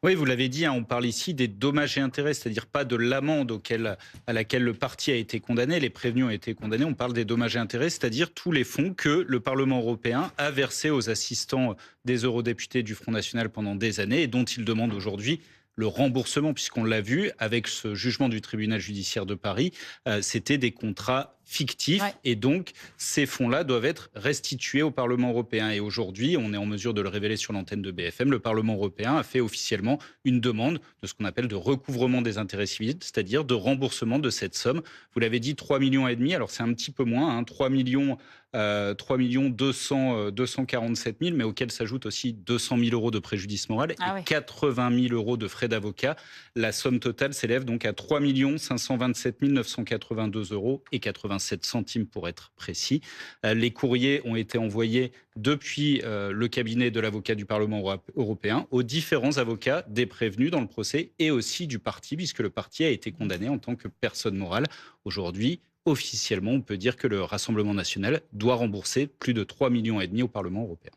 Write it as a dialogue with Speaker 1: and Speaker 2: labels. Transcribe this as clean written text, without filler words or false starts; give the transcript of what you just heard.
Speaker 1: Oui, vous l'avez dit, hein, on parle ici des dommages et intérêts, c'est-à-dire pas de l'amende à laquelle le parti a été condamné, les prévenus ont été condamnés, on parle des dommages et intérêts, c'est-à-dire tous les fonds que le Parlement européen a versés aux assistants des eurodéputés du Front National pendant des années et dont il demande aujourd'hui le remboursement, puisqu'on l'a vu avec ce jugement du tribunal judiciaire de Paris, c'était des contrats fictifs
Speaker 2: Ouais.
Speaker 1: et donc ces fonds-là doivent être restitués au Parlement européen. Et aujourd'hui, on est en mesure de le révéler sur l'antenne de BFM, le Parlement européen a fait officiellement une demande de ce qu'on appelle de recouvrement des intérêts civils, c'est-à-dire de remboursement de cette somme. Vous l'avez dit, 3,5 millions, alors c'est un petit peu moins, hein, 3 millions 247 000, mais auxquels s'ajoutent aussi 200 000 euros de préjudice moral et
Speaker 2: Ah oui.
Speaker 1: 80 000 euros de frais d'avocat. La somme totale s'élève donc à 3 527 982 euros et 87 centimes pour être précis. Les courriers ont été envoyés depuis le cabinet de l'avocat du Parlement européen aux différents avocats des prévenus dans le procès et aussi du parti, puisque le parti a été condamné en tant que personne morale. Aujourd'hui, officiellement, on peut dire que le Rassemblement national doit rembourser plus de 3,5 millions au Parlement européen.